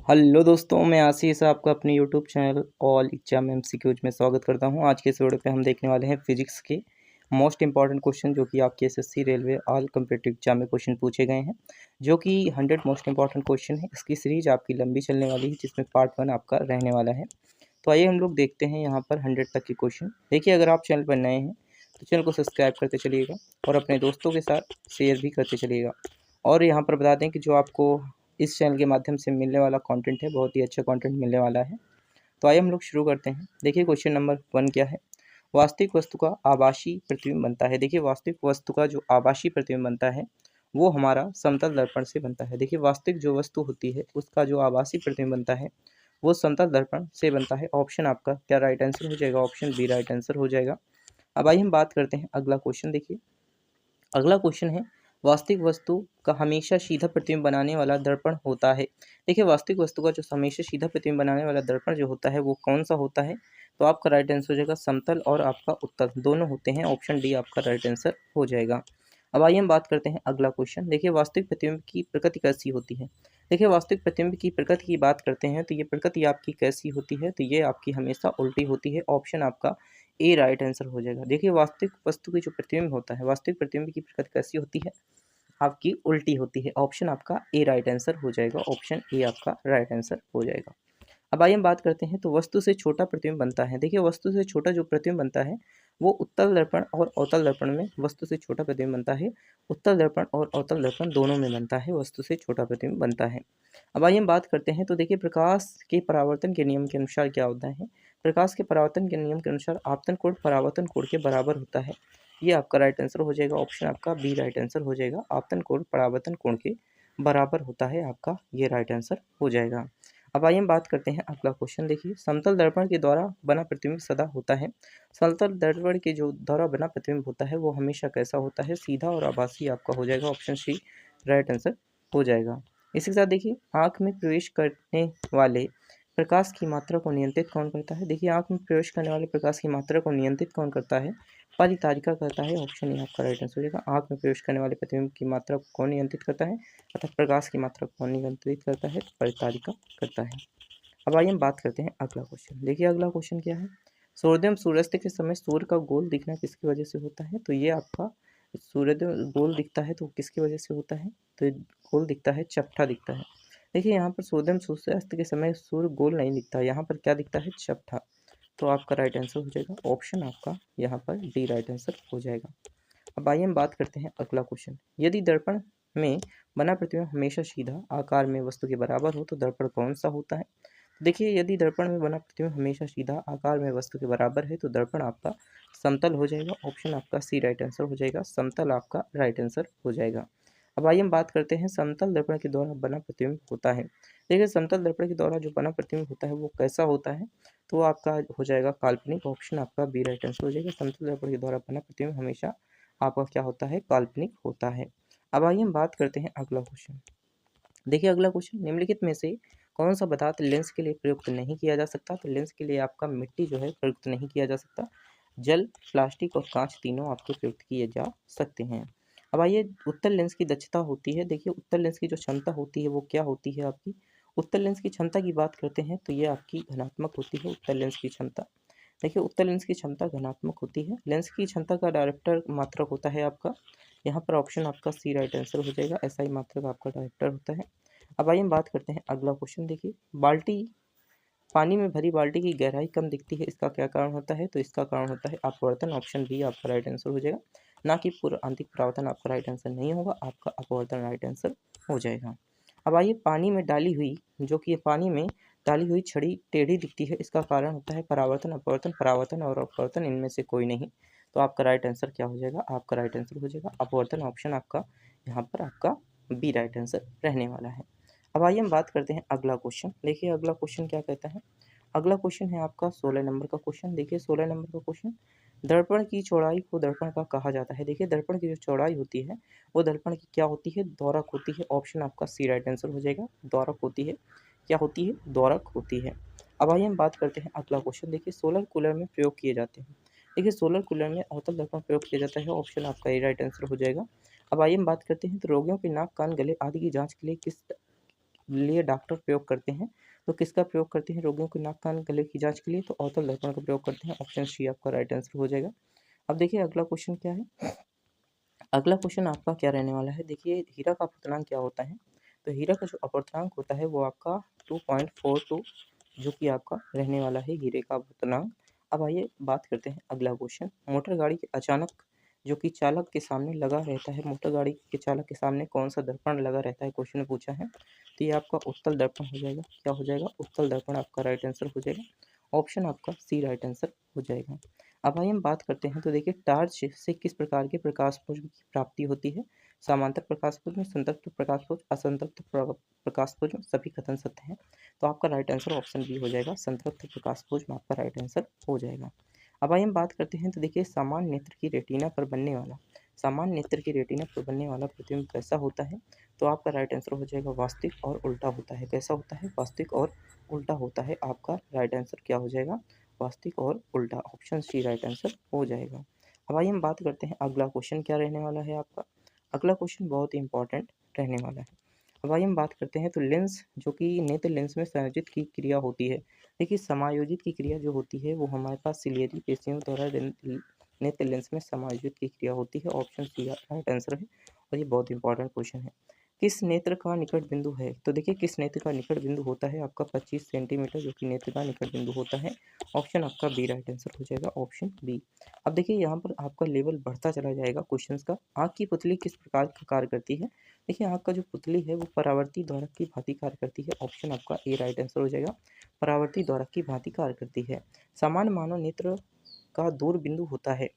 Hello दोस्तों, मैं आशीष आपका अपने YouTube channel all exam MCQs में स्वागत करता हूं। आज के इस वीडियो पे हम देखने वाले हैं फिजिक्स के मोस्ट इंपॉर्टेंट क्वेश्चन जो कि आपके SSC railway all competitive exam में क्वेश्चन पूछे गए हैं, जो कि 100 मोस्ट इंपॉर्टेंट क्वेश्चन है। इसकी सीरीज आपकी लंबी चलने वाली है, जिसमें पार्ट 1 आपका रहने वाला है। तो आइए हम लोग देखते हैं यहाँ पर 100 तक के क्वेश्चन। देखिए, अगर आप चैनल पर नए हैं तो चैनल को सब्सक्राइब करते चलिएगा और अपने दोस्तों के साथ शेयर भी करते चलिएगा। और यहाँ पर बता दें कि जो आपको इस चैनल के माध्यम से मिलने वाला कंटेंट है, बहुत ही अच्छा कंटेंट मिलने वाला है। तो आइए हम लोग शुरू करते हैं। देखिए, क्वेश्चन नंबर 1 क्या है। वास्तविक वस्तु का आभासी प्रतिबिंब बनता है। देखिए, वास्तविक वस्तु का जो आभासी प्रतिबिंब बनता है वो हमारा समतल दर्पण से बनता है। देखिए, वास्तविक जो वस्तु होती है उसका जो आभासी प्रतिबिंब बनता है वो समतल दर्पण से बनता है। ऑप्शन आपका क्या राइट आंसर हो जाएगा? ऑप्शन बी राइट आंसर हो जाएगा। अब आइए हम बात करते हैं अगला क्वेश्चन। देखिए, अगला क्वेश्चन है, वास्तविक वस्तु का हमेशा सीधा प्रतिबिंब बनाने वाला दर्पण होता है। देखिए, वास्तविक वस्तु का जो हमेशा सीधा प्रतिबिंब बनाने वाला दर्पण जो होता है वो कौन सा होता है? तो आपका राइट आंसर हो जाएगा समतल और आपका उत्तल दोनों होते हैं। ऑप्शन डी आपका राइट आंसर हो जाएगा। अब आइए हम बात करते हैं अगला क्वेश्चन। देखिए, वास्तविक प्रतिबिंब की प्रकृति कैसी होती है। देखिए, वास्तविक प्रतिबिंब की प्रकृति की बात करते हैं तो ये प्रकृति आपकी कैसी होती है? तो ये आपकी हमेशा उल्टी होती है। ऑप्शन आपका ए राइट आंसर हो जाएगा। देखिए, वास्तविक वस्तु की जो प्रतिबिंब होता है, वास्तविक प्रतिबिंब की प्रकृति कैसी होती है? आपकी उल्टी होती है। ऑप्शन आपका ए राइट आंसर हो जाएगा। ऑप्शन ए आपका राइट आंसर हो जाएगा। अब आइए हम बात करते हैं, तो वस्तु से छोटा प्रतिबिंब बनता है। देखिए, वस्तु से छोटा जो प्रतिबिंब बनता है वो उत्तल दर्पण और अवतल दर्पण में वस्तु से छोटा प्रतिबिंब बनता है। उत्तल दर्पण और अवतल दर्पण दोनों में बनता है, वस्तु से छोटा प्रतिबिंब बनता है। अब आइए हम बात करते हैं, तो देखिए, प्रकाश के परावर्तन के नियम के अनुसार क्या होता है। प्रकाश के परावर्तन के नियम के अनुसार आपतन कोण परावर्तन कोण के बराबर होता है। ये आपका राइट आंसर हो जाएगा। ऑप्शन आपका बी राइट आंसर हो जाएगा। आपतन कोण परावर्तन कोण के बराबर होता है, आपका ये राइट आंसर हो जाएगा। अब आइए हम बात करते हैं अगला क्वेश्चन। देखिए, समतल दर्पण के द्वारा बना प्रतिबिंब सदा होता है। समतल दर्पण के जो द्वारा बना प्रतिबिंब होता है वो हमेशा कैसा होता है? सीधा और आभासी आपका हो जाएगा। ऑप्शन सी राइट आंसर हो जाएगा। इसी के साथ देखिए, आँख में प्रवेश करने वाले प्रकाश की मात्रा को नियंत्रित कौन करता है? देखिए, आँख में प्रवेश करने वाले प्रकाश की मात्रा को नियंत्रित कौन करता है? परितारिका करता है। ऑप्शन ए आपका राइट आंसर हो जाएगा। आँख में प्रवेश करने वाले प्रतिबिंब की मात्रा को कौन नियंत्रित करता है, अर्थात प्रकाश की मात्रा को कौन नियंत्रित करता है? परितारिका करता है। अब आइए हम बात करते हैं अगला क्वेश्चन। देखिए, अगला क्वेश्चन क्या है। सूर्योदय सूर्यास्त के समय सूर्य का गोल दिखना किसकी वजह से होता है? तो ये आपका सूर्योदय गोल दिखता है तो किसकी वजह से होता है? तो गोल दिखता है, चपटा दिखता है। देखिए, यहाँ पर सूर्योदय सूर्यास्त के समय सूर्य गोल नहीं दिखता, यहाँ पर क्या दिखता है? चपटा। तो आपका राइट आंसर हो जाएगा। ऑप्शन आपका यहाँ पर डी राइट आंसर हो जाएगा। अब आइए हम बात करते हैं अगला क्वेश्चन। यदि दर्पण में बना प्रतिबिंब हमेशा सीधा आकार में वस्तु के बराबर हो तो दर्पण कौन सा होता है? देखिए, यदि दर्पण में बना प्रतिबिंब हमेशा सीधा आकार में वस्तु के बराबर है तो दर्पण आपका समतल हो जाएगा। ऑप्शन आपका सी राइट आंसर हो जाएगा। समतल आपका राइट आंसर हो जाएगा। अब आइए हम बात करते हैं, समतल दर्पण के द्वारा बना प्रतिबिंब होता है। देखिए, समतल दर्पण के द्वारा जो बना प्रतिबिंब होता है वो कैसा होता है? तो आपका हो जाएगा काल्पनिक। ऑप्शन आपका बी राइट आंसर हो जाएगा। समतल दर्पण के द्वारा बना प्रतिबिंब हमेशा आपका क्या होता है? काल्पनिक होता है। अब आइए हम बात करते हैं अगला क्वेश्चन। देखिए, अगला क्वेश्चन, निम्नलिखित में से कौन सा पदार्थ लेंस के लिए प्रयुक्त नहीं किया जा सकता? तो लेंस के लिए आपका मिट्टी जो है प्रयुक्त नहीं किया जा सकता। जल, प्लास्टिक और कांच तीनों आपके प्रयुक्त किए जा सकते हैं। अब आइए, उत्तल लेंस की दक्षता होती है। देखिए, उत्तल लेंस की जो क्षमता होती है वो क्या होती है आपकी? उत्तल लेंस की क्षमता की बात करते हैं तो ये आपकी धनात्मक होती है, उत्तल लेंस की क्षमता। देखिए, उत्तल लेंस की क्षमता धनात्मक होती है। लेंस की क्षमता का डायरेक्टर मात्रक होता है आपका, यहाँ पर ऑप्शन आपका सी राइट आंसर हो जाएगा। ऐसा ही मात्रक आपका डायरेक्टर होता है। अब आइए हम बात करते हैं अगला क्वेश्चन। देखिए, बाल्टी पानी में भरी बाल्टी की गहराई कम दिखती है, इसका क्या कारण होता है? तो इसका कारण होता है अपवर्तन। ऑप्शन बी आपका राइट आंसर हो जाएगा। ना कि पूरा आंतरिक परावर्तन आपका राइट आंसर नहीं होगा, आपका अपवर्तन राइट आंसर हो जाएगा। अब आइए, पानी में डाली हुई जो कि पानी में डाली हुई छड़ी टेढ़ी दिखती है, इसका कारण होता है परावर्तन, अपवर्तन, परावर्तन और अपवर्तन, इनमें से कोई नहीं। तो आपका राइट आंसर क्या हो जाएगा? आपका राइट आंसर हो जाएगा अपवर्तन। ऑप्शन आपका यहाँ पर आपका बी राइट आंसर रहने वाला है। अब आइए हम बात करते हैं अगला क्वेश्चन। देखिए, अगला क्वेश्चन क्या कहता है। अगला क्वेश्चन है आपका 16 नंबर का क्वेश्चन। देखिए, 16 नंबर का क्वेश्चन, दर्पण की चौड़ाई को दर्पण का कहा जाता है। देखिए, दर्पण की जो चौड़ाई होती है वो दर्पण की क्या होती है? दोरक होती है। ऑप्शन आपका सी राइट आंसर हो जाएगा। दोरक होती है। क्या होती है? दोरक होती है। अब आइए हम बात करते हैं अगला क्वेश्चन। देखिए, सोलर कूलर में प्रयोग किए जाते हैं। देखिए, सोलर कूलर में अवतल दर्पण प्रयोग किया जाता है। ऑप्शन आपका ए राइट आंसर हो जाएगा। अब आइए हम बात करते हैं, तो रोगियों के नाक, कान, गले आदि की जांच के लिए लिए डॉक्टर प्रयोग करते हैं, तो किसका प्रयोग करते हैं रोगियों के नाक कान गले की जांच के लिए? तो अवतल दर्पण का प्रयोग करते हैं। ऑप्शन सी आपका राइट आंसर हो जाएगा। अब देखिए अगला क्वेश्चन क्या है। अगला क्वेश्चन आपका क्या रहने वाला है, देखिए हीरा का अपवर्तनांक क्या होता है? तो हीरा का जो अपवर्तनांक होता है वो आपका 2.42 जो कि आपका रहने वाला है हीरे का अपवर्तनांक। अब आइए बात करते हैं अगला क्वेश्चन। मोटर गाड़ी के अचानक जो कि चालक के सामने लगा रहता है, मोटर गाड़ी के चालक के सामने कौन सा दर्पण लगा रहता है, क्वेश्चन में पूछा है। तो ये आपका उत्तल दर्पण हो जाएगा। क्या हो जाएगा? उत्तल दर्पण आपका राइट आंसर हो जाएगा। ऑप्शन आपका सी राइट आंसर हो जाएगा। अब आइए हम बात करते हैं, तो देखिए टार्च से किस प्रकार के प्रकाश पुंज की प्राप्ति होती है? समांतर प्रकाश पुंज में, संतृप्त प्रकाश पुंज, असंतृप्त प्रकाश पुंज में, सभी कथन सत्य हैं। तो आपका राइट आंसर ऑप्शन बी हो जाएगा, संतृप्त प्रकाश पुंज में आपका राइट आंसर हो जाएगा। अब आइए हम बात करते हैं, तो देखिए सामान्य नेत्र की रेटिना पर बनने वाला, सामान्य नेत्र की रेटिना पर बनने वाला प्रतिबिंब कैसा होता है? तो आपका राइट आंसर हो जाएगा वास्तविक और उल्टा होता है। कैसा होता है? वास्तविक और उल्टा होता है। आपका राइट आंसर क्या हो जाएगा? वास्तविक और उल्टा। ऑप्शन सी राइट आंसर हो जाएगा। अब आइए हम बात करते हैं अगला क्वेश्चन क्या रहने वाला है आपका। अगला क्वेश्चन बहुत ही इंपॉर्टेंट रहने वाला है। अब आइए हम बात करते हैं, तो लेंस जो कि नेत्र लेंस में संयोजित की क्रिया होती है। देखिए समायोजित की क्रिया जो होती है वो हमारे पास सिलियरी पेशियों द्वारा नेत्र लेंस में समायोजित की क्रिया होती है। ऑप्शन सी राइट आंसर है और ये बहुत इंपॉर्टेंट क्वेश्चन है। किस नेत्र का निकट बिंदु है? तो देखिए किस नेत्र का निकट बिंदु होता है आपका 25 सेंटीमीटर जो कि नेत्र का निकट बिंदु होता है। ऑप्शन आपका बी राइट आंसर हो जाएगा। Option B. अब देखिए यहाँ पर आपका लेवल बढ़ता चला जाएगा क्वेश्चंस का। आँख की पुतली किस प्रकार का कार्य करती है? देखिए आँख का जो पुतली है वो परावर्ती द्वारक की भांति कार्य करती है। ऑप्शन आपका ए राइट आंसर हो जाएगा, परावर्ती द्वारक की भांति कार्य करती है। सामान्य मानव नेत्र का दूर बिंदु होता है।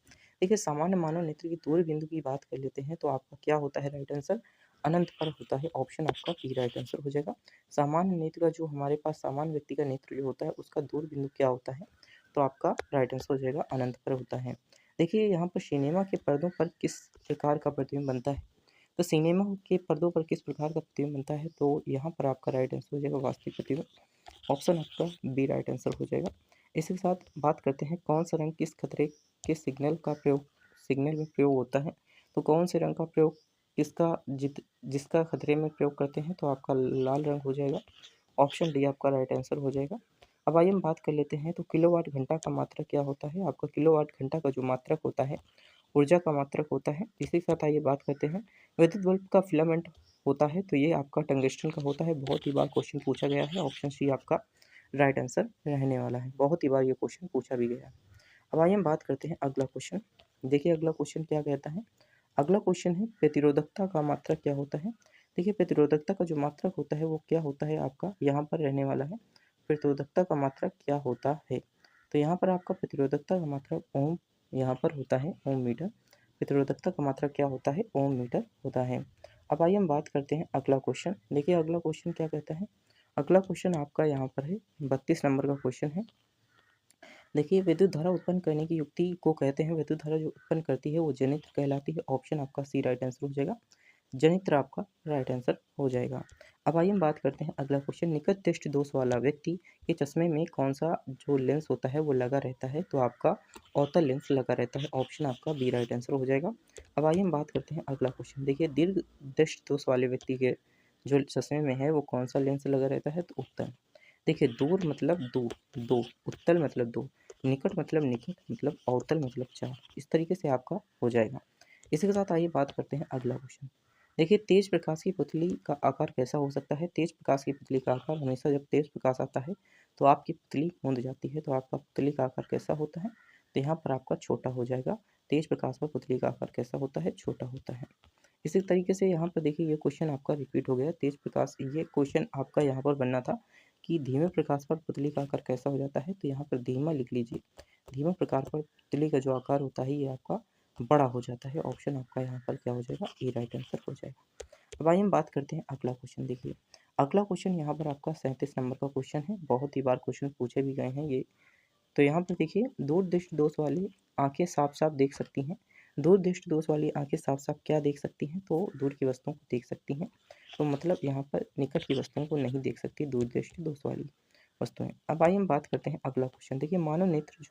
देखिए सामान्य मानव नेत्र की दूर बिंदु की बात कर लेते हैं, तो आपका क्या होता है राइट आंसर? अनंत पर होता है। ऑप्शन आपका बी राइट आंसर हो जाएगा। सामान्य नेत्र का जो हमारे पास सामान्य व्यक्ति का नेत्र जो होता है उसका दूर बिंदु क्या होता है? तो आपका राइट आंसर हो जाएगा अनंत पर होता है। देखिए यहाँ पर सिनेमा के पर्दों पर किस प्रकार का प्रतिबिंब बनता है? तो सिनेमा के पर्दों पर किस प्रकार का प्रतिबिंब बनता है? तो यहाँ पर आपका राइट आंसर हो जाएगा वास्तविक प्रतिबिंब। ऑप्शन आपका बी राइट आंसर हो जाएगा। इसी के साथ बात करते हैं कौन सा रंग किस खतरे के सिग्नल में प्रयोग होता है? तो कौन से रंग का प्रयोग किसका जिसका खतरे में प्रयोग करते हैं? तो आपका लाल रंग हो जाएगा। ऑप्शन डी आपका राइट आंसर हो जाएगा। अब आइए हम बात कर लेते हैं, तो किलोवाट घंटा का मात्रक क्या होता है? आपका किलोवाट घंटा का जो मात्रक होता है ऊर्जा का मात्रक होता है। इसी के साथ आइए बात करते हैं, विद्युत बल्ब का फिलामेंट होता है, तो ये आपका टंगस्टन का होता है। बहुत ही बार क्वेश्चन पूछा गया है। ऑप्शन सी आपका राइट आंसर रहने वाला है। बहुत ही बार ये क्वेश्चन पूछा भी गया है। अब आइए हम बात करते हैं अगला क्वेश्चन। देखिए अगला क्वेश्चन क्या कहता है। अगला क्वेश्चन है प्रतिरोधकता का मात्रक क्या होता है? देखिए प्रतिरोधकता का जो मात्रक होता है वो क्या होता है आपका यहाँ पर रहने वाला है। प्रतिरोधकता का मात्रक क्या होता है? तो यहाँ पर आपका प्रतिरोधकता का मात्रक ओम यहाँ पर होता है, ओम मीटर। प्रतिरोधकता का मात्रक क्या होता है? ओम मीटर होता है। अब आइए हम बात करते हैं अगला क्वेश्चन। देखिए अगला क्वेश्चन क्या कहता है। अगला क्वेश्चन आपका यहाँ पर है 32 नंबर का क्वेश्चन है। देखिए विद्युत धारा उत्पन्न करने की युक्ति को कहते हैं, विद्युत धारा जो उत्पन्न करती है वो जनित्र कहलाती है। ऑप्शन आपका सी राइट आंसर हो जाएगा, जनित्र आपका राइट आंसर हो जाएगा। अब आइए हम बात करते हैं अगला क्वेश्चन। निकट दृष्टि दोष वाला व्यक्ति के चश्मे में कौन सा जो लेंस होता है वो लगा रहता है? तो आपका अवतल लेंस लगा रहता है। ऑप्शन आपका बी राइट आंसर हो जाएगा। अब आइए हम बात करते हैं अगला क्वेश्चन। देखिए दीर्घ दृष्टि दोष वाले व्यक्ति के जो चश्मे में है वो कौन सा लेंस लगा रहता है? तो उत्तल। देखिए दूर मतलब दूर, दो, उत्तल मतलब दो, निकट मतलब निकट, मतलब अवतल मतलब चार। इस तरीके से आपका हो जाएगा। इसी के साथ आइए बात करते हैं अगला क्वेश्चन। देखिए तेज प्रकाश की पुतली का आकार कैसा हो सकता है? तेज प्रकाश की पुतली का आकार हमेशा जब तेज प्रकाश आता है तो आपकी पुतली मूंद जाती है। तो आपका पुतली का आकार कैसा होता है? तो यहाँ पर आपका छोटा हो जाएगा। तेज प्रकाश पर पुतली का आकार कैसा होता है? छोटा होता है। इसी तरीके से यहाँ पर देखिए ये क्वेश्चन आपका रिपीट हो गया। तेज प्रकाश, ये क्वेश्चन आपका यहाँ पर बनना था कि धीमे प्रकाश पर पुतली का आकार कैसा हो जाता है? तो यहाँ पर धीमा लिख लीजिए। धीमा प्रकाश पर पुतली का जो आकार होता है ये आपका बड़ा हो जाता है। ऑप्शन आपका यहाँ पर क्या हो जाएगा? ए राइट आंसर हो जाएगा। अब आइए हम बात करते हैं अगला क्वेश्चन। देखिए अगला क्वेश्चन यहाँ पर आपका 37 नंबर का क्वेश्चन है। बहुत ही बार क्वेश्चन पूछे भी गए हैं ये। तो यहाँ पर देखिए दूर दृष्टि दोष वाली आंखें साफ साफ देख सकती हैं। दूर दृष्टि दोष वाली आंखें साफ साफ क्या देख सकती हैं? तो दूर की वस्तुओं को देख सकती हैं। तो मतलब यहाँ पर निकट की वस्तुओं को नहीं देख सकती दूर दृष्टि दोष वाली वस्तुएं। अब आइए हम बात करते हैं अगला क्वेश्चन। देखिए मानव नेत्र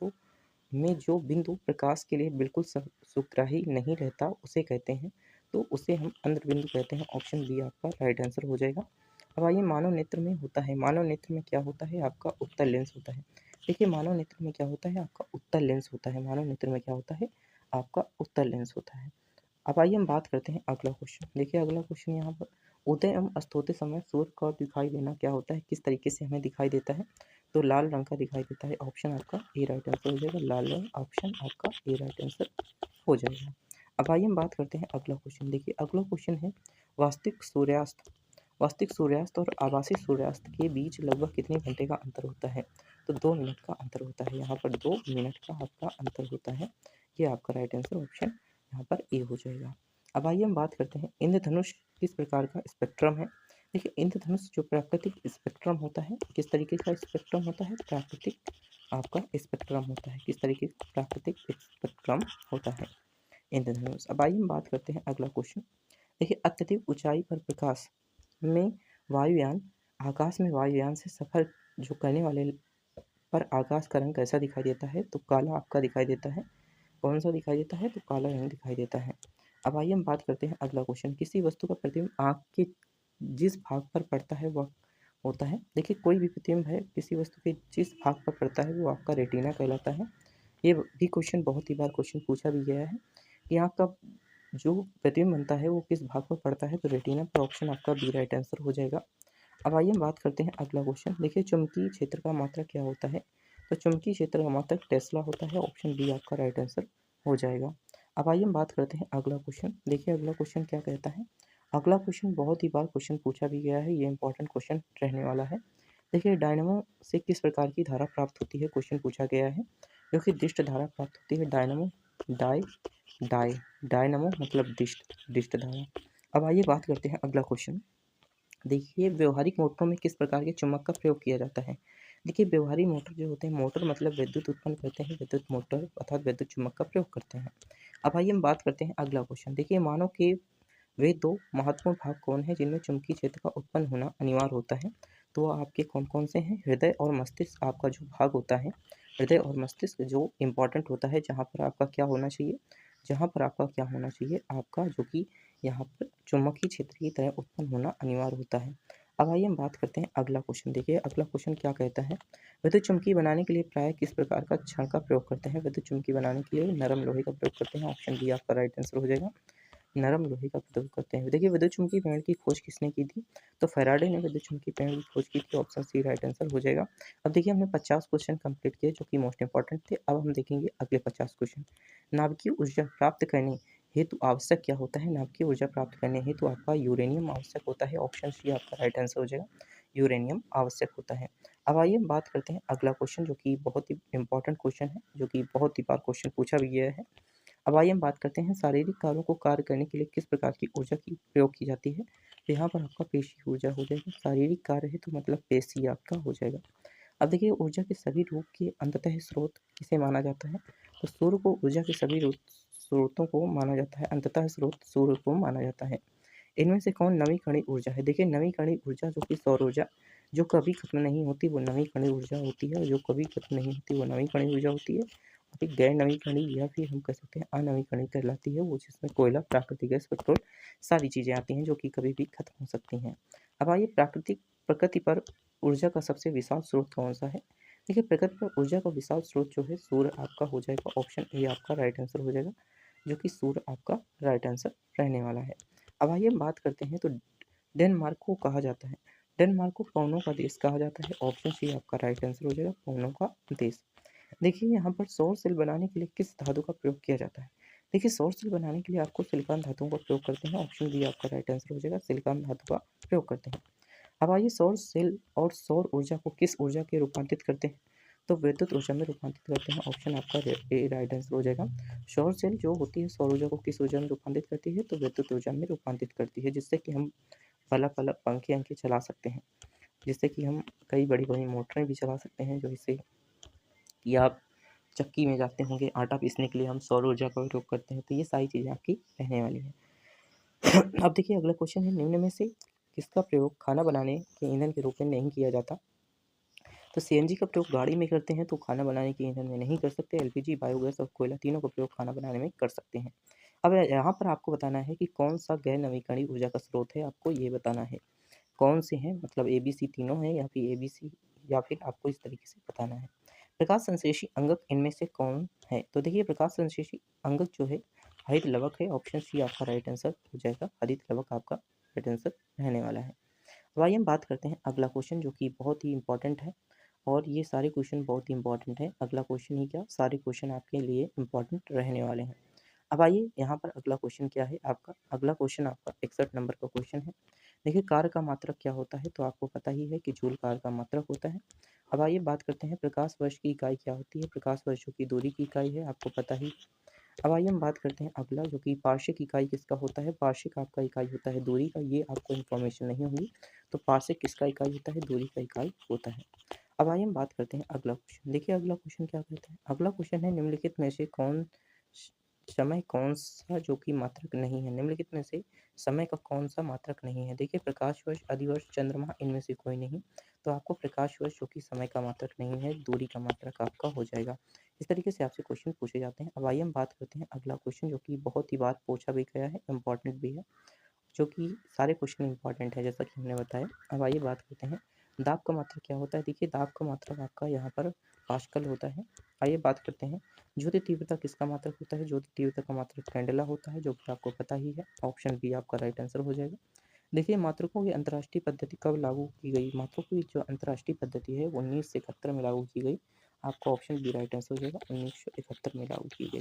जो बिंदु प्रकाश के लिए बिल्कुल सुग्राही नहीं रहता उसे कहते हैं, तो उसे हम अंध्र बिंदु कहते हैं। ऑप्शन बी आपका राइट आंसर हो जाएगा। अब आइए मानव नेत्र में होता है, मानव नेत्र में क्या होता है आपका उत्तल लेंस होता है। देखिए मानव नेत्र में क्या होता है आपका उत्तल लेंस होता है, मानव नेत्र में क्या होता है आपका उत्तल लेंस होता है। अब आइए हम बात करते हैं अगला क्वेश्चन। देखिए अगला क्वेश्चन यहाँ पर उदय एवं अस्त होते समय सूर्य का दिखाई देना क्या होता है, किस तरीके से हमें दिखाई देता है, तो लाल रंग का दिखाई देता है। ऑप्शन आपका ए राइट आंसर हो जाएगा, लाल रंग ऑप्शन आपका ए राइट आंसर हो जाएगा। अब आइए हम बात करते हैं अगला क्वेश्चन। देखिए अगला क्वेश्चन है वास्तविक सूर्यास्त, वास्तविक सूर्यास्त और आभासी सूर्यास्त के बीच लगभग कितने घंटे का अंतर होता है, तो 2 मिनट का अंतर होता है। यहाँ पर 2 मिनट का आपका अंतर होता है, ये आपका राइट आंसर ऑप्शन यहाँ पर ए हो जाएगा। अब आइए हम बात करते हैं इंद्रधनुष किस प्रकार का स्पेक्ट्रम है। देखिए इंद्रधनुष जो प्राकृतिक स्पेक्ट्रम होता है, किस तरीके का स्पेक्ट्रम होता है, प्राकृतिक आपका स्पेक्ट्रम होता है, किस तरीके का प्राकृतिक स्पेक्ट्रम होता है इंद्रधनुष। अब आइए हम बात करते हैं अगला क्वेश्चन। देखिए अत्यधिक ऊंचाई पर प्रकाश में वायुयान, आकाश में वायुयान से सफर जो करने वाले पर आकाश का रंग कैसा दिखाई देता है, तो काला आपका दिखाई देता है। कौन सा दिखाई देता है, तो काला रंग दिखाई देता है। अब आइए हम बात करते हैं अगला क्वेश्चन। किसी वस्तु का प्रतिबिंब आँख के जिस भाग पर पड़ता है वह होता है। देखिए कोई भी प्रतिबिंब है किसी वस्तु के जिस भाग पर पड़ता है वो आपका रेटिना कहलाता है। ये भी क्वेश्चन बहुत ही बार क्वेश्चन पूछा भी गया है कि आँख का जो प्रतिबिंब बनता है वो किस भाग पर पड़ता है, तो रेटिना पर ऑप्शन आपका बी राइट आंसर हो जाएगा। अब आइए हम बात करते हैं अगला क्वेश्चन। देखिए चुंबकीय क्षेत्र का मात्रक क्या होता है, तो चुंबकीय क्षेत्र का मात्रक टेस्ला होता है। ऑप्शन बी आपका राइट आंसर हो जाएगा। अब आइए हम बात करते हैं अगला क्वेश्चन। देखिए अगला क्वेश्चन क्या कहता है, अगला क्वेश्चन बहुत ही बार क्वेश्चन पूछा भी गया है, ये इंपॉर्टेंट क्वेश्चन रहने वाला है। देखिए डायनमो से किस प्रकार की धारा प्राप्त होती है, क्वेश्चन पूछा गया है, जो कि दिष्ट धारा प्राप्त होती है। डायनमो डाई डाई डायनमो मतलब दिष्ट धारा। अब आइए बात करते हैं अगला क्वेश्चन। देखिए व्यवहारिक मोटरों में किस प्रकार के चुंबक का प्रयोग किया जाता है। देखिए व्यवहारिक मोटर जो होते हैं, मोटर मतलब विद्युत उत्पन्न करते हैं, विद्युत मोटर अर्थात विद्युत चुंबक का प्रयोग करते हैं। अब आइए हम बात करते हैं अगला क्वेश्चन। देखिए मानव के वे 2 महत्वपूर्ण भाग कौन हैं जिनमें चुंबकीय क्षेत्र का उत्पन्न होना अनिवार्य होता है, तो वो आपके कौन-कौन से हैं, हृदय और मस्तिष्क आपका जो भाग होता है, हृदय और मस्तिष्क जो इम्पोर्टेंट होता है, जहाँ पर आपका क्या होना चाहिए, जहाँ पर आपका क्या होना चाहिए, आपका जो कि यहाँ पर चुंबकीय क्षेत्र की तरह उत्पन्न होना अनिवार्य होता है। अब आइए हम बात करते हैं अगला क्वेश्चन। देखिए अगला क्वेश्चन क्या कहता है, विद्युत चुम्बकीय बनाने के लिए प्रायः किस प्रकार का छड़ का प्रयोग करते हैं। विद्युत चुम्बकीय बनाने के लिए नरम लोहे का प्रयोग करते हैं। ऑप्शन बी आपका राइट आंसर हो जाएगा, नरम लोहे का प्रयोग करते हैं। देखिए विद्युत चुम्बकीय पेड़ की खोज किसने की थी, तो फैराडे ने विद्युत चुम्बकीय पेड़ की खोज की थी। ऑप्शन सी राइट आंसर हो जाएगा। अब देखिए हमने 50 क्वेश्चन कंप्लीट किए जो कि मोस्ट इंपॉर्टेंट थे। अब हम देखेंगे अगले 50 क्वेश्चन। नाभिकीय ऊर्जा प्राप्त करने हेतु आवश्यक क्या होता है, नाभिकीय ऊर्जा प्राप्त करने हेतु आपका यूरेनियम आवश्यक होता है। ऑप्शन सी आपका राइट आंसर हो जाएगा, यूरेनियम आवश्यक होता है। अब आइए हम बात करते हैं अगला क्वेश्चन जो कि बहुत ही इंपॉर्टेंट क्वेश्चन है, जो कि बहुत ही बार क्वेश्चन पूछा भी गया है। अब आइए हम बात करते हैं शारीरिक कार्यों को कार्य करने के लिए किस प्रकार की ऊर्जा की प्रयोग की जाती है। तो यहाँ पर आपका पेशी ऊर्जा हो जाएगा, शारीरिक कार्य है तो मतलब पेशी आपका हो जाएगा। अब देखिए ऊर्जा के सभी रूप के अंततः स्रोत किसे माना जाता है, तो सूर्य को ऊर्जा के सभी स्रोतों को माना जाता है, अंततः स्रोत सूर्य को माना जाता है। इनमें से कौन नवीकरणीय ऊर्जा है। देखिए नवीकरणीय ऊर्जा जो कि सौर ऊर्जा जो कभी खत्म नहीं होती वो नवीकरणीय ऊर्जा होती है, और जो कभी खत्म नहीं होती वो नवीकरणीय ऊर्जा होती है। और एक गैर नवीकरणीय या फिर हम कह सकते हैं अनवीकरणीय कहलाती है, वो जिसमें कोयला, प्राकृतिक गैस, पेट्रोल सारी चीज़ें आती हैं जो कि कभी भी खत्म हो सकती हैं। अब आइए प्रकृति पर ऊर्जा का सबसे विशाल स्रोत कौन सा है। देखिए प्रकृति पर ऊर्जा का विशाल स्रोत जो है सूर्य आपका हो जाएगा। ऑप्शन ए आपका राइट आंसर हो जाएगा, जो कि सूर्य आपका राइट आंसर रहने वाला है। अब आइए हम बात करते हैं तो डेनमार्क को कहा जाता है, डेनमार्क को पवनों का देश कहा जाता है। ऑप्शन सी आपका राइट आंसर हो जाएगा, पवनों का देश। देखिए यहाँ पर सौर सेल बनाने के लिए किस धातु का प्रयोग किया जाता है। देखिए सौर सेल बनाने के लिए आपको सिलिकॉन धातुओं का प्रयोग करते हैं। ऑप्शन बी आपका राइट आंसर हो जाएगा, सिलिकॉन धातु का प्रयोग करते हैं। अब आइए सौर सेल और सौर ऊर्जा को किस ऊर्जा के रूपांतरित करते हैं, तो विद्युत ऊर्जा में रूपांतरित करते हैं। ऑप्शन आपका ए राइट आंसर हो जाएगा। सौर सेल जो होती है सौर ऊर्जा को किस ऊर्जा में रूपांतरित करती है, तो विद्युत ऊर्जा में रूपांतरित करती है, जिससे कि हम बल्ब पंखे अंखे चला सकते हैं, जिससे कि हम कई बड़ी बड़ी मोटरें भी चला सकते हैं, जो इससे कि आप चक्की में जाते होंगे आटा पीसने के लिए हम सौर ऊर्जा का उपयोग करते हैं। तो ये सारी चीज़ें आपकी रहने वाली हैं। अब देखिए अगला क्वेश्चन है, निम्न में से किसका प्रयोग खाना बनाने के ईंधन के रूप में नहीं किया जाता। तो सीएनजी का प्रयोग गाड़ी में करते हैं, तो खाना बनाने के ईंधन में नहीं कर सकते। एलपीजी, बायोगैस और कोयला तीनों का प्रयोग खाना बनाने में कर सकते हैं। अब यहाँ पर आपको बताना है कि कौन सा गैर नवीकरणीय ऊर्जा का स्रोत है, आपको ये बताना है। कौन से हैं, मतलब ABC तीनों हैं या फिर ABC, या फिर आपको इस तरीके से बताना है। प्रकाश संश्लेषी अंगक इनमें से कौन है? तो देखिए प्रकाश संश्लेषी अंगक जो है हरित लवक है। ऑप्शन सी आपका राइट आंसर हो जाएगा, हरित लवक आपका राइट आंसर रहने वाला है। तो आइए हम बात करते हैं अगला क्वेश्चन जो कि बहुत ही इंपॉर्टेंट है, और ये सारे क्वेश्चन बहुत ही इंपॉर्टेंट है। अगला क्वेश्चन ही क्या, सारे क्वेश्चन आपके लिए इंपॉर्टेंट रहने वाले हैं। अब आइए यहाँ पर अगला क्वेश्चन क्या है आपका, अगला क्वेश्चन आपका 61 नंबर का क्वेश्चन है। देखिए कार्य का मात्रक क्या होता है, तो आपको पता ही है कि जूल कार्य का मात्रक होता है। अब आइए बात करते हैं प्रकाश वर्ष की इकाई क्या होती है। प्रकाश वर्षों की दूरी की इकाई है, आपको पता ही। अब आइए हम बात करते हैं अगला, जो कि पार्शिक इकाई किसका होता है। पार्शिक आपका इकाई होता है दूरी का, ये आपको इन्फॉर्मेशन नहीं होगी। तो पार्शिक किसका इकाई होता है, दूरी का इकाई होता है। अब आइए हम बात करते हैं अगला क्वेश्चन। देखिए अगला क्वेश्चन क्या कहता है, अगला क्वेश्चन है निम्नलिखित में से समय कौन सा जो कि मात्रक नहीं है। निम्नलिखित में से समय का कौन सा मात्रक नहीं है। देखिए प्रकाश वर्ष, अधिवर्ष, चंद्रमा, इनमें से कोई नहीं। तो आपको प्रकाश वर्ष जो कि समय का मात्रक नहीं है, दूरी का मात्रक आपका हो जाएगा। इस तरीके से आपसे क्वेश्चन पूछे जाते हैं। अब आइए हम बात करते हैं अगला क्वेश्चन, जो कि बहुत ही बार पूछा भी गया है, इंपॉर्टेंट भी है, जो कि सारे क्वेश्चन इंपॉर्टेंट है जैसा कि हमने बताया। अब आइए बात करते हैं दाब का मात्रक क्या होता है। देखिए दाब का मात्रक आपका यहाँ पर पास्कल होता है। आइए बात करते हैं ज्योति तीव्रता किसका मात्रक होता है। ज्योति तीव्रता का मात्रक कैंडेला होता है, जो कि आपको पता ही है। ऑप्शन बी आपका राइट आंसर हो जाएगा। देखिए मात्रकों की अंतर्राष्ट्रीय पद्धति कब लागू की गई। मात्रकों की जो अंतर्राष्ट्रीय पद्धति है वो 1971 में लागू की गई। आपका ऑप्शन बी राइट आंसर हो जाएगा, 1971 में लागू की गई।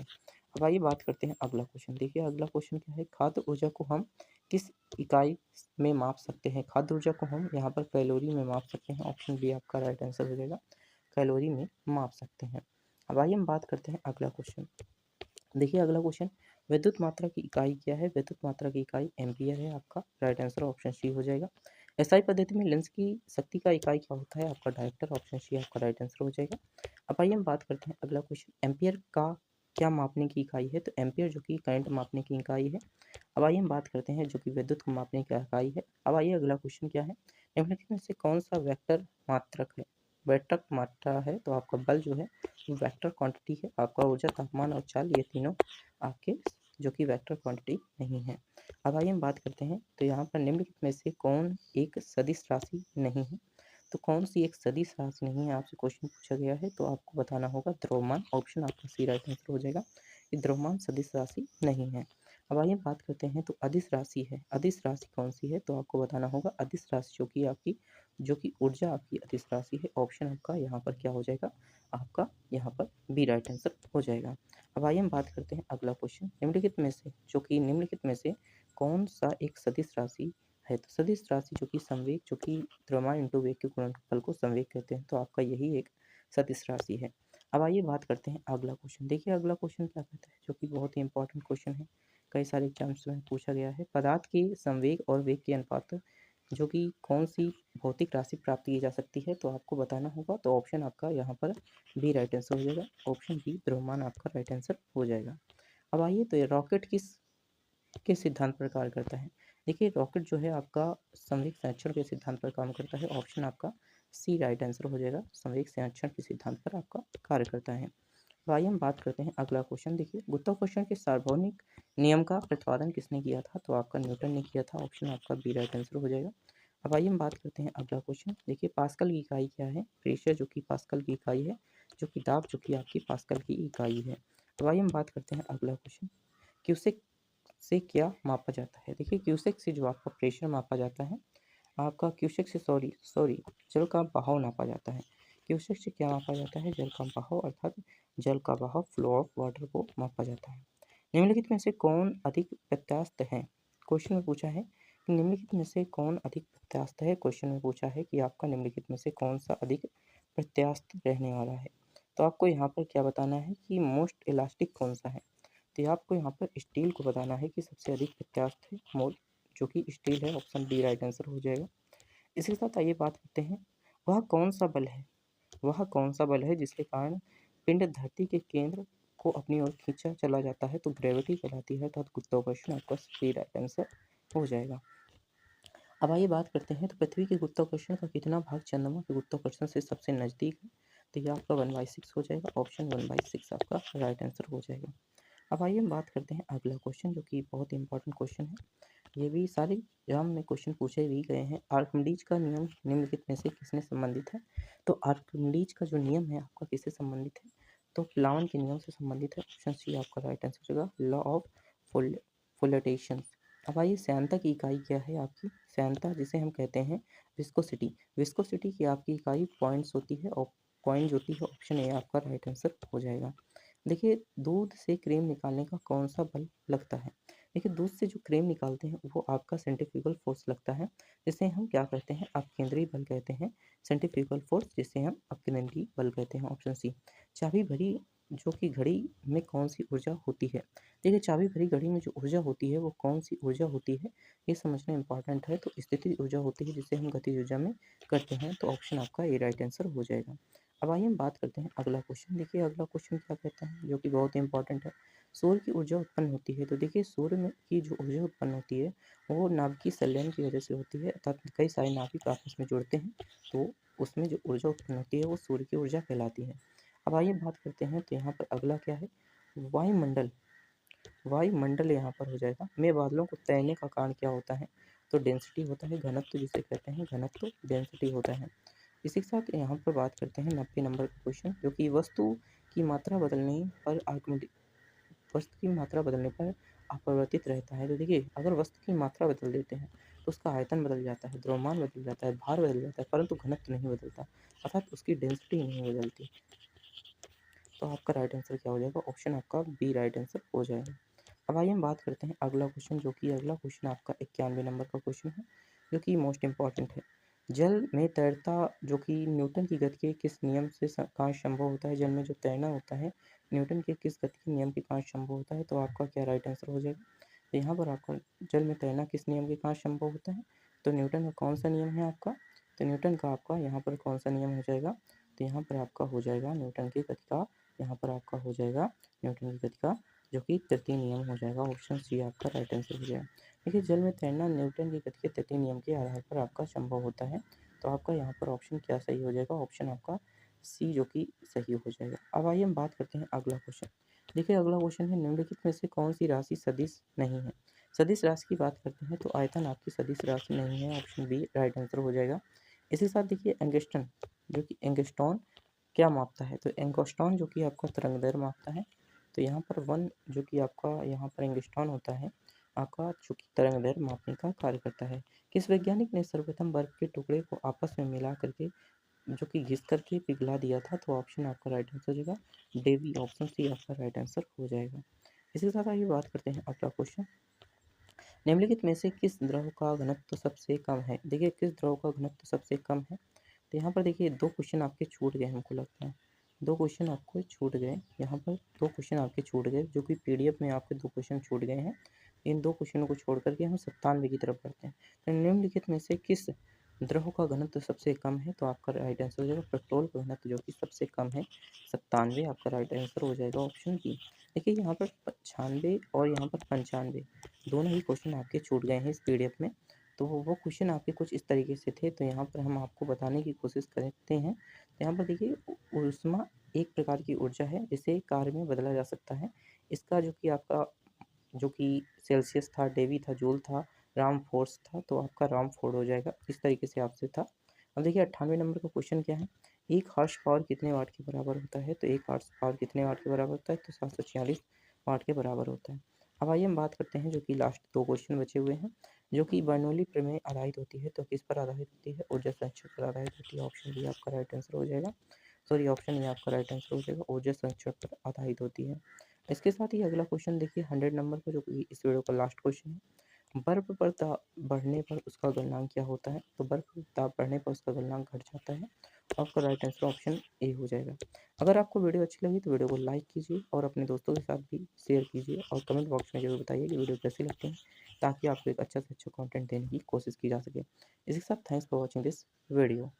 अब आइए बात करते हैं अगला क्वेश्चन। देखिए अगला क्वेश्चन क्या है, खाद्य ऊर्जा को हम किस इकाई में माप सकते हैं। खाद्य ऊर्जा को हम यहाँ पर कैलोरी में माप सकते हैं। ऑप्शन बी आपका राइट आंसर हो जाएगा, कैलोरी में माप सकते हैं। अब आइए हम बात करते हैं अगला क्वेश्चन। देखिए अगला क्वेश्चन, विद्युत मात्रा की इकाई क्या है। विद्युत मात्रा की इकाई एम्पियर है, आपका राइट आंसर ऑप्शन सी हो जाएगा। एसआई पद्धति में लेंस की शक्ति का इकाई क्या होता है, आपका डायरेक्टर, ऑप्शन सी आपका राइट आंसर हो जाएगा। अब आइए हम बात करते हैं अगला क्वेश्चन, एम्पियर का क्या मापने की इकाई है। तो एम्पियर जो कि करंट मापने की इकाई है। अब आइए हम बात करते हैं जो कि विद्युत को मापने की इकाई है। अब आइए अगला क्वेश्चन क्या है, निम्नलिखित में से कौन सा वेक्टर मात्रक है। वेक्टर मात्रा है, तो आपका बल जो है वेक्टर क्वांटिटी है। आपका ऊर्जा, तापमान और चाल, ये तीनों आपके जो कि वेक्टर क्वांटिटी नहीं है। अब आइए हम बात करते हैं, तो यहाँ पर निम्नलिखित में से कौन एक सदिश राशि नहीं है। तो कौन सी एक सदिश राशि नहीं है, आपसे क्वेश्चन पूछा गया है, तो आपको बताना होगा द्रव्यमान। ऑप्शन आपका सी राइट आंसर हो जाएगा, कि द्रव्यमान सदिश राशि नहीं है। अब आइए बात करते हैं, तो अदिश राशि है। अदिश राशि कौन सी है, तो आपको बताना होगा अदिश राशि जो कि ऊर्जा आपकी अदिश राशि है। ऑप्शन आपका यहाँ पर क्या हो जाएगा, आपका यहाँ पर बी राइट आंसर हो जाएगा। अब आइए हम बात करते हैं अगला क्वेश्चन, निम्नलिखित में से कौन सा एक सदिश राशि है। तो सदिश राशि जो कि संवेग, जो कि द्रव्यमान इंटू वेग के गुणनफल को संवेग कहते हैं, तो आपका यही एक सदिश राशि है। अब आइए बात करते हैं अगला क्वेश्चन। देखिए अगला क्वेश्चन क्या कहता है, जो कि बहुत ही इंपॉर्टेंट क्वेश्चन है, कई सारे एग्जाम्स में पूछा गया है। पदार्थ के संवेग और वेग के अनुपात जो कि कौन सी भौतिक राशि प्राप्त की जा सकती है, तो आपको बताना होगा। तो ऑप्शन आपका यहाँ पर बी राइट आंसर हो जाएगा, ऑप्शन बी द्रव्यमान आपका राइट आंसर हो जाएगा। अब आइए, तो ये रॉकेट किस सिद्धांत पर कार्य करता है। देखिए रॉकेट जो है आपका संवेग संरक्षण के सिद्धांत पर काम करता है। ऑप्शन आपका सी राइट आंसर हो जाएगा, संवेग संरक्षण के सिद्धांत पर आपका कार्य करता है। तो आइए हम बात करते हैं अगला क्वेश्चन। देखिए गुरुत्वाकर्षण के सार्वभौमिक नियम का प्रतिपादन किसने किया था, तो आपका न्यूटन ने किया था। ऑप्शन आपका बी राइट आंसर हो जाएगा। अब आइए हम बात करते हैं अगला क्वेश्चन। देखिए पास्कल की इकाई क्या है। प्रेशर जो कि पास्कल की इकाई है, जो कि दाब जो कि आपकी पास्कल की इकाई है। अब आइए हम बात करते हैं अगला क्वेश्चन, क्यूसेक से क्या मापा जाता है। देखिए क्यूसेक से जो आपका प्रेशर मापा जाता है, आपका क्यूसेक से सॉरी जल का बहाव नापा जाता है। क्यूसेक से क्या मापा जाता है, जल का बहाव, अर्थात जल का बहाव, फ्लो ऑफ वाटर को मापा जाता है। निम्नलिखित में से कौन अधिक प्रत्यास्थ है। क्वेश्चन में पूछा है कि निम्नलिखित में से कौन अधिक प्रत्यास्थ है। क्वेश्चन में पूछा है कि आपका निम्नलिखित में से कौन सा अधिक प्रत्यास्थ रहने वाला है। तो आपको यहाँ पर क्या बताना है कि मोस्ट इलास्टिक कौन सा है। तो आपको यहाँ पर स्टील को बताना है कि सबसे अधिक प्रत्यास्थ है, जो कि स्टील है। ऑप्शन बी राइट आंसर हो जाएगा। इसके साथ आइए बात करते हैं, वह कौन सा बल है, वह कौन सा बल है जिसके कारण पिंड धरती के केंद्र को अपनी ओर खींचा चला जाता है, तो ग्रेविटी कहलाती है, अर्थात गुरुत्वाकर्षण आपका सी राइट आंसर हो जाएगा। अब आइए बात करते हैं, तो पृथ्वी के गुरुत्वाकर्षण का कितना भाग चंद्रमा के गुरुत्वाकर्षण से सबसे नज़दीक है। तो यह आपका 1/6 हो जाएगा, ऑप्शन 1/6 आपका राइट आंसर हो जाएगा। अब आइए हम बात करते हैं अगला क्वेश्चन, जो कि बहुत इंपॉर्टेंट क्वेश्चन है। ये भी सारे एग्जाम में क्वेश्चन पूछे भी गए हैं। आर्किमिडीज का नियम निम्नलिखित में से किसने संबंधित है? तो आर्किमिडीज का जो नियम है आपका किससे संबंधित है? तो प्लावन के नियम से संबंधित है। ऑप्शन सी आपका राइट आंसर होगा, लॉ ऑफ फ्लोटेशन। अब आइए श्यानता की इकाई क्या है आपकी? श्यानता जिसे हम कहते हैं विस्कोसिटी। विस्कोसिटी की आपकी इकाई पॉइंट्स होती है और पॉइंट होती है। ऑप्शन ए आपका राइट आंसर हो जाएगा। देखिए दूध से क्रीम निकालने का कौन सा बल लगता है? देखिए दूध से जो क्रीम निकालते हैं वो आपका सेंट्रीफ्यूगल फोर्स लगता है, जिसे हम क्या कहते हैं? अपकेंद्री बल कहते हैं। सेंट्रीफ्यूगल फोर्स जिसे हम अपकेंद्री बल कहते हैं। Option C. चाबी भरी जो कि घड़ी में कौन सी ऊर्जा होती है? देखिए चाबी भरी घड़ी में जो ऊर्जा होती है वो कौन सी ऊर्जा होती है, ये समझना इंपॉर्टेंट है। तो स्थितिज ऊर्जा होती है जिसे हम गतिज ऊर्जा में करते हैं। तो ऑप्शन आपका ए राइट आंसर हो जाएगा। अब आइए हम बात करते हैं अगला क्वेश्चन। देखिए अगला क्वेश्चन क्या कहता है, जो कि बहुत ही इंपॉर्टेंट है। सूर्य की ऊर्जा उत्पन्न होती है। तो देखिए सूर्य में की जो ऊर्जा उत्पन्न होती है वो नाभिकीय संलयन की वजह से होती है, अर्थात कई सारे नाभिक आपस में जुड़ते हैं तो उसमें जो ऊर्जा उत्पन्न होती है वो सूर्य की ऊर्जा कहलाती है। अब आइए बात करते हैं, तो यहाँ पर अगला क्या है? वायुमंडल। वायुमंडल यहाँ पर हो जाएगा में बादलों को तैरने का कारण क्या होता है? तो डेंसिटी होता है, घनत्व जिसे कहते हैं, घनत्व डेंसिटी होता है। इसी के साथ यहाँ पर बात करते हैं 90 नंबर का क्वेश्चन, जो कि वस्तु की मात्रा बदलने पर वस्तु की मात्रा बदलने पर अपरिवर्तित रहता है। तो देखिए अगर वस्तु की मात्रा बदल देते हैं तो उसका आयतन बदल जाता है, द्रव्यमान बदल जाता है, भार बदल जाता है, परंतु घनत्व नहीं बदलता, अर्थात उसकी डेंसिटी नहीं बदलती। तो आपका राइट आंसर क्या हो जाएगा? ऑप्शन आपका बी राइट आंसर हो जाएगा। अब आइए हम बात करते हैं अगला क्वेश्चन, जो कि अगला क्वेश्चन आपका 91 नंबर का क्वेश्चन है, जो कि मोस्ट इंपॉर्टेंट है। जल में तैरता जो कि न्यूटन की गति के किस नियम से कारण संभव होता है? जल में जो तैरना होता है न्यूटन के किस गति के नियम के कारण संभव होता है? तो आपका क्या राइट आंसर हो जाएगा? तो यहाँ पर आपका जल में तैरना किस नियम के कारण संभव होता है? तो न्यूटन का कौन सा नियम है आपका? तो न्यूटन का आपका यहाँ पर कौन सा नियम हो जाएगा? तो यहाँ पर आपका हो जाएगा न्यूटन की गति का, यहाँ पर आपका हो जाएगा न्यूटन की गति का जो कि तृतीय नियम हो जाएगा। ऑप्शन सी आपका राइट आंसर हो जाएगा। देखिए जल में तैरना न्यूटन की गति के तृतीय नियम के आधार पर आपका संभव होता है। तो आपका यहाँ पर ऑप्शन क्या सही हो जाएगा? ऑप्शन आपका सी जो कि सही हो जाएगा। अब आइए हम बात करते हैं अगला क्वेश्चन। देखिए अगला क्वेश्चन है, निम्नलिखित में से कौन सी राशि सदिश नहीं है? सदिश राशि की बात करते हैं तो आयतन आपकी सदिश राशि नहीं है। ऑप्शन बी राइट आंसर हो जाएगा। इसी के साथ देखिए एंगस्टन जो कि एंगस्ट्रॉन क्या मापता है? तो एंगस्ट्रॉन जो कि आपका तरंगदैर्घ्य मापता है। तो यहाँ पर वन जो कि आपका यहाँ पर एंगस्ट्रॉन होता है आपका जो कि तरंगदैर्घ्य मापने का कार्य करता है। किस वैज्ञानिक ने सर्वप्रथम बर्फ के टुकड़े को आपस में मिला करके जो कि घिस करके पिघला दिया था? तो ऑप्शन आपका राइट आंसर हो जाएगा डेवी। ऑप्शन सी आपका राइट आंसर हो जाएगा। इसी के साथ आइए बात करते हैं अगला क्वेश्चन। निम्नलिखित में से किस द्रव का घनत्व सबसे कम है? देखिए किस द्रव का घनत्व सबसे कम है? तो यहाँ पर देखिए दो क्वेश्चन आपके छूट गए, हमको लगता है दो क्वेश्चन आपको छूट गए। यहाँ पर दो क्वेश्चन आपके छूट गए, जो कि पीडीएफ में आपके दो क्वेश्चन छूट गए हैं। इन दो क्वेश्चनों को छोड़ करके हम 97 की तरफ बढ़ते हैं। तो निम्नलिखित में से किस द्रव का घनत्व सबसे कम है? तो आपका राइट आंसर हो जाएगा पेट्रोल का घनत्व जो कि सबसे कम है 97। आपका राइट आंसर हो जाएगा ऑप्शन बी। देखिए यहाँ पर 95 और यहाँ पर 95 दोनों ही क्वेश्चन आपके छूट गए हैं इस पीडीएफ में। तो वो क्वेश्चन आपके कुछ इस तरीके से थे, तो यहाँ पर हम आपको बताने की कोशिश करते हैं। तो यहाँ पर देखिए ऊष्मा एक प्रकार की ऊर्जा है जिसे कार्य में बदला जा सकता है। इसका जो कि आपका जो कि सेल्सियस था, डेवी था, जूल था, राम फोर्स था, तो आपका राम फोर्ड हो जाएगा। इस तरीके से आपसे था। अब देखिए 98 नंबर का क्वेश्चन क्या है? एक हॉर्स पावर कितने वाट के बराबर होता है? तो एक हॉर्स पावर कितने वाट के बराबर होता है? तो 746 वाट के बराबर होता है। अब आइए हम बात करते हैं जो कि लास्ट दो क्वेश्चन बचे हुए हैं, जो कि बर्नौली प्रमेय आधारित होती है। तो किस पर आधारित होती है? ऊर्जा संरक्षण पर आधारित होती है। ऑप्शन बी आपका राइट आंसर हो जाएगा। सॉरी ऑप्शन ए आपका राइट आंसर हो जाएगा, ऊर्जा संरक्षण पर आधारित होती है। इसके साथ ही अगला क्वेश्चन देखिए 100 नंबर का, जो कि इस वीडियो का लास्ट क्वेश्चन है। बर्फ पर ताप बढ़ने पर उसका गलनांक क्या होता है? तो बर्फ पर ताप बढ़ने पर उसका गलनांक घट जाता है। आपका राइट आंसर ऑप्शन ए हो जाएगा। अगर आपको वीडियो अच्छी लगी तो वीडियो को लाइक कीजिए और अपने दोस्तों के साथ भी शेयर कीजिए और कमेंट बॉक्स में जरूर बताइए कि वीडियो कैसी लगती है, ताकि आपको एक अच्छा से अच्छा कंटेंट देने की कोशिश की जा सके। इसी के साथ thanks for watching this video.